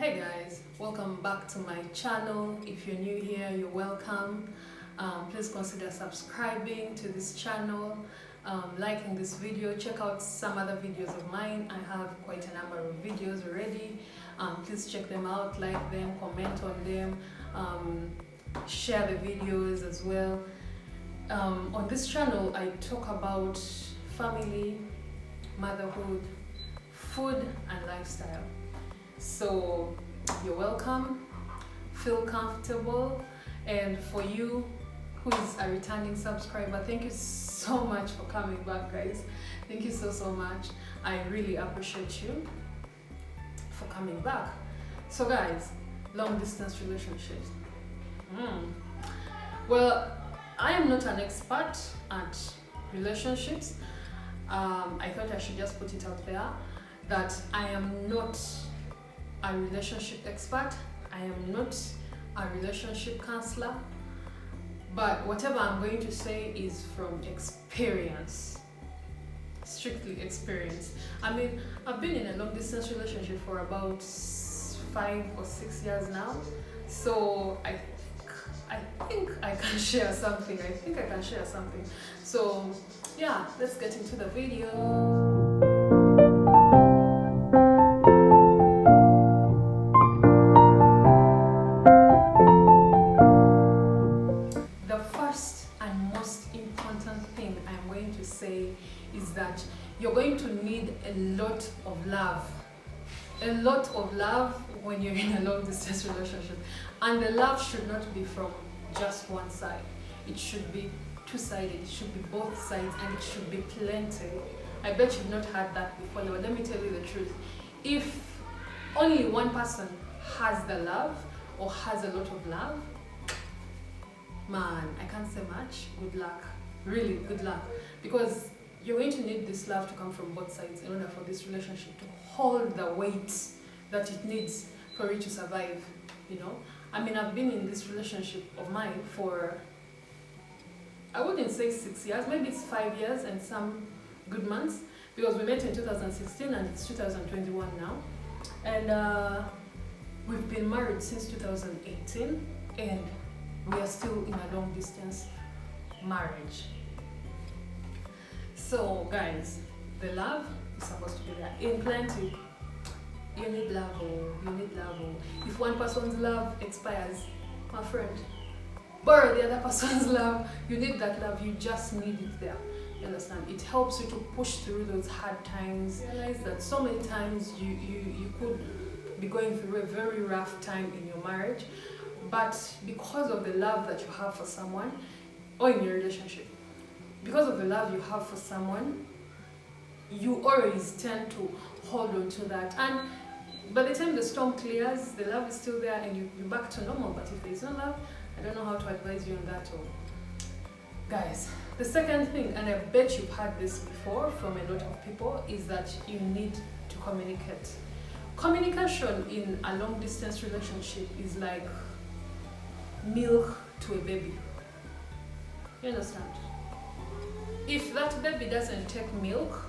Hey guys, welcome back to my channel. If you're new here, you're welcome. Please consider subscribing to this channel, liking this video. Check out some other videos of mine. I have quite a number of videos already. Please check them out, like them, comment on them, share the videos as well. On this channel I talk about family, motherhood, food and lifestyle. So you're welcome, feel comfortable, and for you who is a returning subscriber, thank you so much for coming back, guys. Thank you so much. I really appreciate you for coming back. So guys, long distance relationships. Well, I am not an expert at relationships. I thought I should just put it out there that I am not a relationship expert. I am not a relationship counselor, but whatever I'm going to say is from experience, strictly experience. I mean, I've been in a long distance relationship for about 5 or 6 years now, so I think I can share something. So yeah, let's get into the video. Is that you're going to need a lot of love when you're in a long distance relationship, and the love should not be from just one side. It should be two-sided. It should be both sides, and it should be plenty. I bet you've not had that before, but let me tell you the truth. If only one person has the love or has a lot of love, man, I can't say much. Good luck, really good luck, because you're going to need this love to come from both sides in order for this relationship to hold the weight that it needs for you to survive, you know? I mean, I've been in this relationship of mine for, I wouldn't say 6 years, maybe it's 5 years and some good months, because we met in 2016 and it's 2021 now. And we've been married since 2018 and we are still in a long distance marriage. So guys, the love is supposed to be there in plenty. You need love. If one person's love expires, my friend, borrow the other person's love. You need that love, you just need it there. You understand? It helps you to push through those hard times. Realize that so many times you could be going through a very rough time in your marriage, but because of the love that you have for someone or in your relationship, because of the love you have for someone, you always tend to hold on to that. And by the time the storm clears, the love is still there and you're back to normal. But if there's no love, I don't know how to advise you on that. Guys, the second thing, and I bet you've had this before from a lot of people, is that you need to communicate. Communication in a long distance relationship is like milk to a baby. You understand? If that baby doesn't take milk,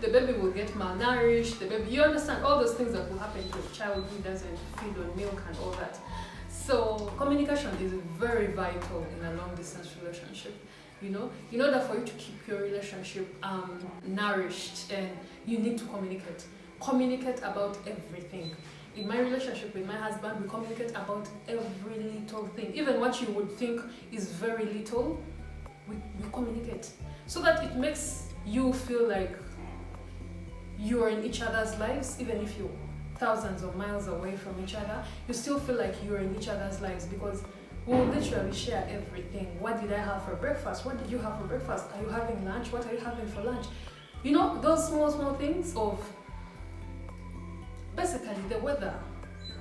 the baby will get malnourished. You understand all those things that will happen to a child who doesn't feed on milk and all that. So communication is very vital in a long distance relationship. You know, in order for you to keep your relationship nourished, and you need to communicate. Communicate about everything. In my relationship with my husband, we communicate about every little thing. Even what you would think is very little, we communicate, so that it makes you feel like you are in each other's lives. Even if you're thousands of miles away from each other, you still feel like you're in each other's lives, because we'll literally share everything. What did I have for breakfast? What did you have for breakfast? Are you having lunch? What are you having for lunch? You know, those small things of basically the weather,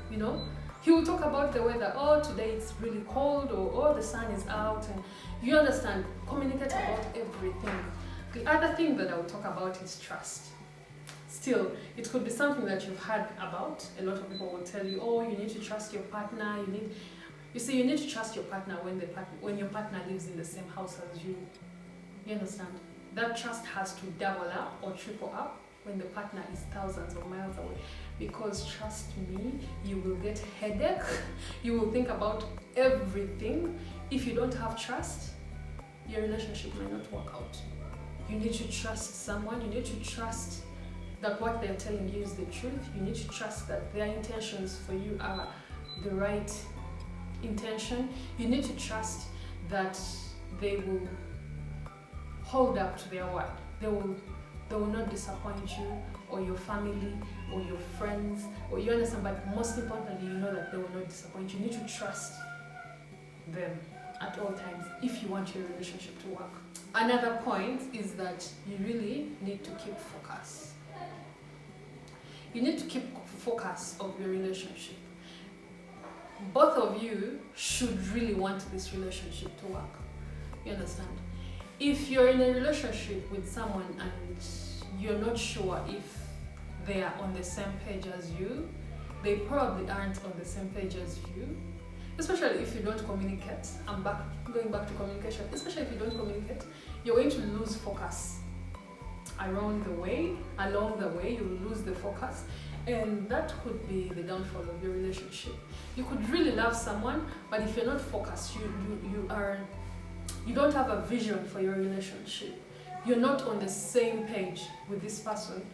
you know. He will talk about the weather. Oh, today it's really cold, or oh, the sun is out, and you understand, communicate about everything. The other thing that I will talk about is trust. Still, it could be something that you've heard about. A lot of people will tell you, oh, you need to trust your partner. You need to trust your partner when your partner lives in the same house as you. You understand? That trust has to double up or triple up when the partner is thousands of miles away. because trust me, you will get headache. You will think about everything. If you don't have trust, your relationship might not work out. You need to trust someone. You need to trust that what they're telling you is the truth. You need to trust that their intentions for you are the right intention. You need to trust that they will hold up to their word. They will not disappoint you or your family or your friends, or you understand, but most importantly, you know that they will not disappoint you. You need to trust them at all times if you want your relationship to work. Another point is that you really need to keep focus. You need to keep focus of your relationship. Both of you should really want this relationship to work. You understand? If you're in a relationship with someone and you're not sure if they are on the same page as you, they probably aren't on the same page as you. Especially if you don't communicate. Going back to communication. Especially if you don't communicate, you're going to lose focus. Along the way, you will lose the focus, and that could be the downfall of your relationship. You could really love someone, but if you're not focused, you don't have a vision for your relationship. You're not on the same page with this person,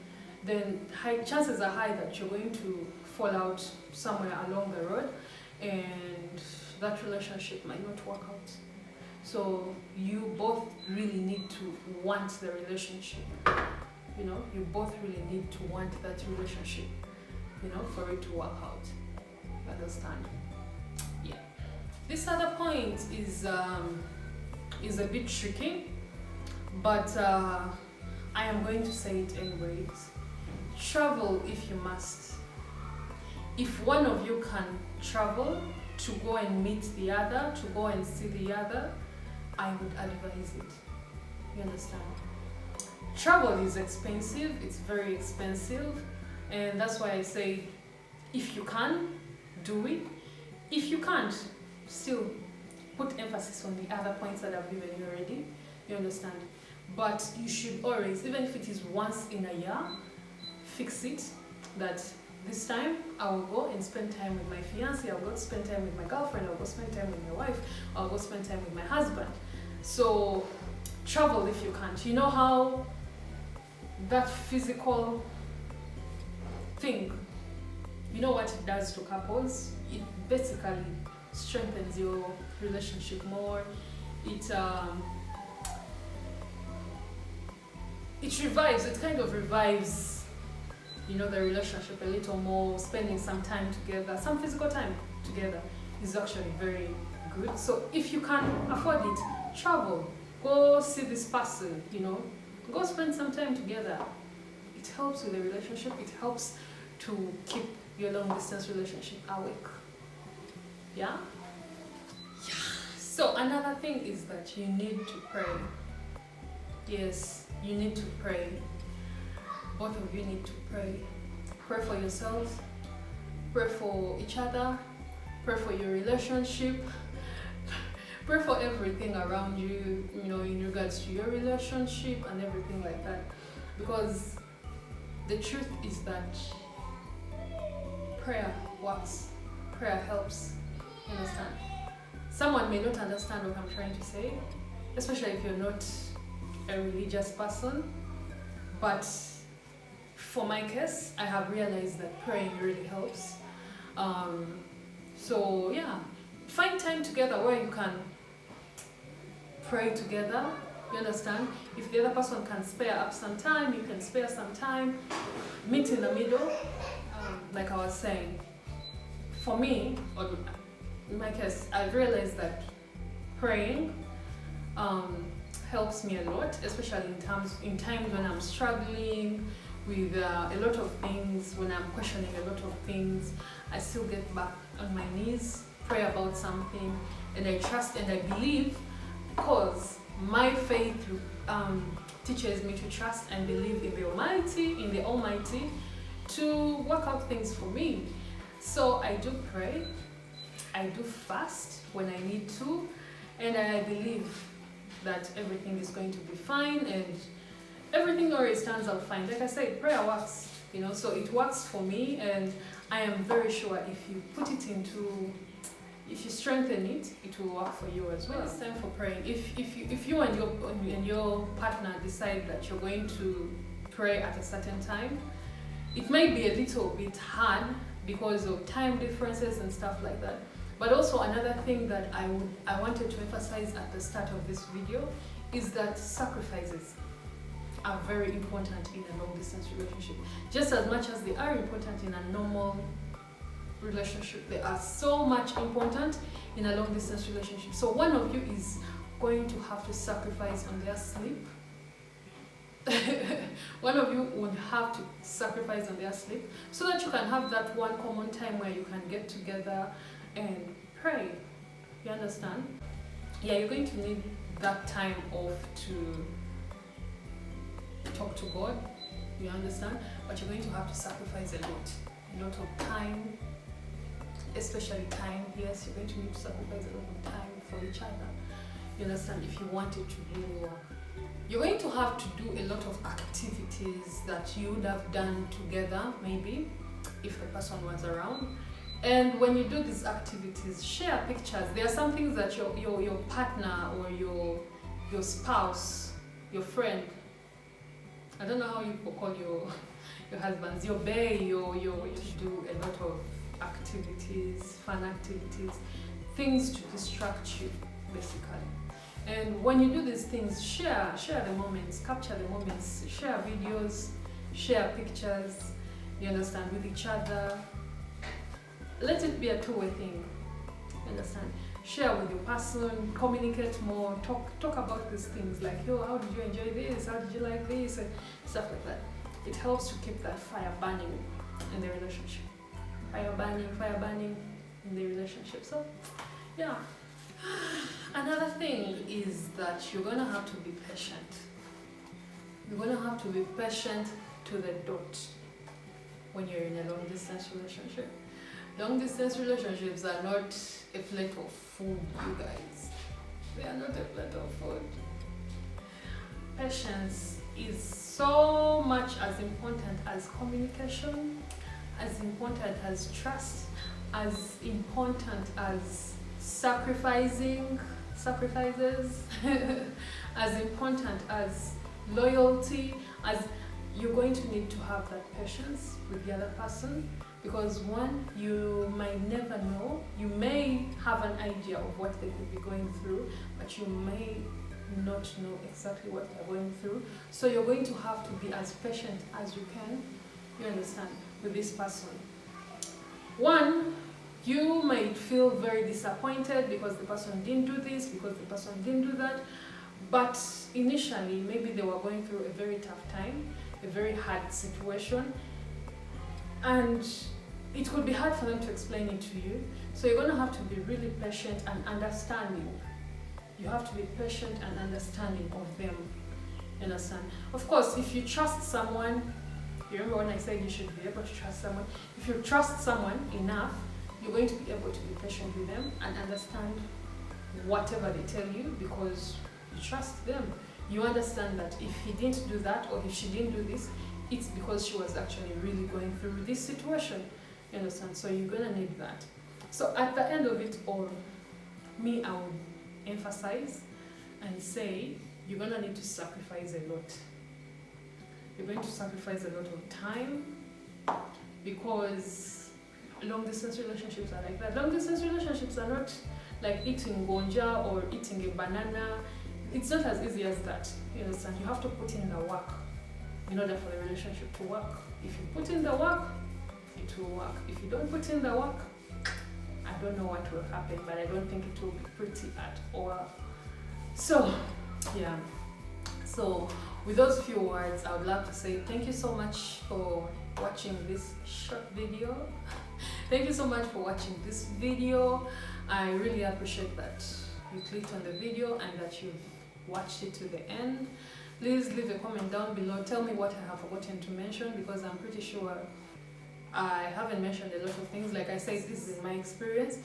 then chances are high that you're going to fall out somewhere along the road, and that relationship might not work out. So you both really need to want the relationship. You know, you both really need to want that relationship, you know, for it to work out. You understand? Yeah. This other point is a bit tricky, but I am going to say it anyways. Travel if you must. If one of you can travel to go and meet the other, to go and see the other, I would advise it. You understand? Travel is expensive, it's very expensive, and that's why I say if you can, do it. If you can't, still put emphasis on the other points that I've given you already. You understand? But you should always, even if it is once in a year, fix it that this time I will go and spend time with my fiancé, I'll go spend time with my girlfriend, I'll go spend time with my wife, I'll go spend time with my husband. So travel if you can't. You know how that physical thing, you know what it does to couples? It basically strengthens your relationship more. It revives, it kind of revives, you know, the relationship a little more. Spending some time together, some physical time together is actually very good. So if you can afford it, travel, go see this person, you know, go spend some time together. It helps with the relationship, it helps to keep your long distance relationship awake. Yeah? Yeah. So another thing is that you need to pray. Yes, you need to pray. Both of you need to pray. Pray for yourselves, pray for each other, pray for your relationship, pray for everything around you, you know, in regards to your relationship and everything like that. Because the truth is that prayer works, prayer helps. You understand? Someone may not understand what I'm trying to say, especially if you're not a religious person, but for my case, I have realized that praying really helps. So yeah, find time together where you can pray together. You understand? If the other person can spare up some time, you can spare some time. Meet in the middle. Like I was saying, for me, or in my case, I've realized that praying helps me a lot, especially in times when I'm struggling with a lot of things, when I'm questioning a lot of things. I still get back on my knees, pray about something, and I trust and I believe, because my faith teaches me to trust and believe in the Almighty to work out things for me. So I do pray, I do fast when I need to, and I believe that everything is going to be fine and everything always turns out fine. Like I said, prayer works. you know. So it works for me, and I am very sure if you put it into, if you strengthen it, it will work for you as well. It's time for praying. If you and your partner decide that you're going to pray at a certain time, it might be a little bit hard because of time differences and stuff like that. But also another thing that I wanted to emphasize at the start of this video is that sacrifices are very important in a long distance relationship. Just as much as they are important in a normal relationship, they are so much important in a long distance relationship. So one of you is going to have to sacrifice on their sleep. One of you would have to sacrifice on their sleep so that you can have that one common time where you can get together and pray. You understand? Yeah, you're going to need that time off to talk to God. You understand? But you're going to have to sacrifice a lot of time, especially time. Yes, you're going to need to sacrifice a lot of time for each other. You understand? If you want it to really work, you're going to have to do a lot of activities that you would have done together, maybe if the person was around. And when you do these activities, share pictures. There are some things that your partner or your spouse, your friend, I don't know how you call your husbands, your bae, your to do a lot of activities, fun activities, things to distract you, basically. And when you do these things, share the moments, capture the moments, share videos, share pictures, you understand, with each other. Let it be a two-way thing, you understand? Share with your person, communicate more, talk about these things like, yo, how did you enjoy this? How did you like this? And stuff like that. It helps to keep that fire burning in the relationship. Fire burning in the relationship. So, yeah. Another thing is that you're going to have to be patient. You're going to have to be patient to the dot when you're in a long distance relationship. Long distance relationships are not a plate of food, you guys. They are not a plate of food. Patience is so much as important as communication, as important as trust, as important as sacrifices, as important as loyalty, as you're going to need to have that patience with the other person, because one, you might never know, you may have an idea of what they could be going through, but you may not know exactly what they're going through. So you're going to have to be as patient as you can, you understand, with this person. One, you might feel very disappointed because the person didn't do this, because the person didn't do that, but initially maybe they were going through a very tough time, a very hard situation, and it would be hard for them to explain it to you. So you're going to have to be really patient and understanding. You have to be patient and understanding of them. You understand? Of course, if you trust someone, you remember when I said you should be able to trust someone? If you trust someone enough, you're going to be able to be patient with them and understand whatever they tell you because you trust them. You understand that if he didn't do that or if she didn't do this, it's because she was actually really going through this situation. You understand? So you're going to need that. So at the end of it all, me, I would emphasize and say you're going to need to sacrifice a lot. You're going to sacrifice a lot of time because long distance relationships are like that. Long distance relationships are not like eating gonja or eating a banana. It's not as easy as that. You understand? You have to put in the work in order for the relationship to work. If you put in the work, it will work. If you don't put in the work, I don't know what will happen, but I don't think it will be pretty at all. So, yeah. So, with those few words, I would love to say thank you so much for watching this short video. Thank you so much for watching this video. I really appreciate that you clicked on the video and that you've watched it to the end. Please leave a comment down below. Tell me what I have forgotten to mention because I'm pretty sure I haven't mentioned a lot of things. Like I said, this is my experience.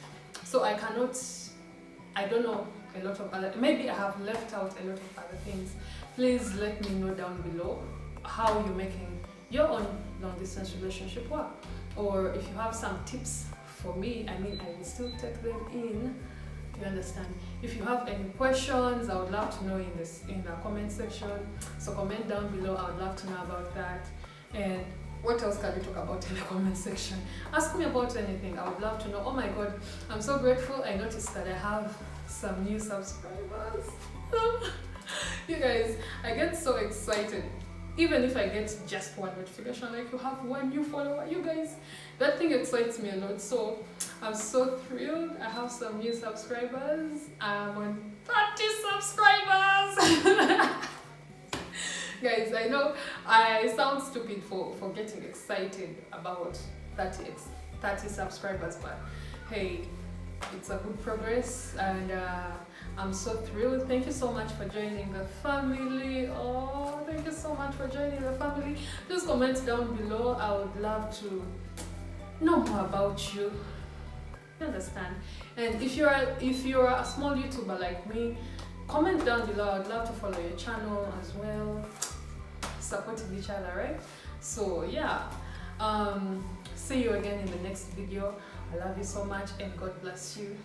So I don't know a lot of other, maybe I have left out a lot of other things. Please let me know down below how you're making your own long distance relationship work. Or if you have some tips for me, I mean, I will still take them in. You understand? If you have any questions, I would love to know in the comment section. So comment down below. I would love to know about that. And what else can we talk about in the comment section? Ask me about anything. I would love to know. Oh my god, I'm so grateful. I noticed that I have some new subscribers. You guys, I get so excited. Even if I get just one notification, like you have one new follower, you guys, that thing excites me a lot. So I'm so thrilled. I have some new subscribers. I'm on 30 subscribers. Guys, I know I sound stupid for getting excited about 30 subscribers, but hey, it's a good progress, and I'm so thrilled. Thank you so much for joining the family. Oh, thank you so much for joining the family. Just comment down below. I would love to know more about you. You understand? And if you're a small YouTuber like me, comment down below. I'd love to follow your channel as well. Supporting each other, right? So yeah, see you again in the next video. I love you so much, and God bless you.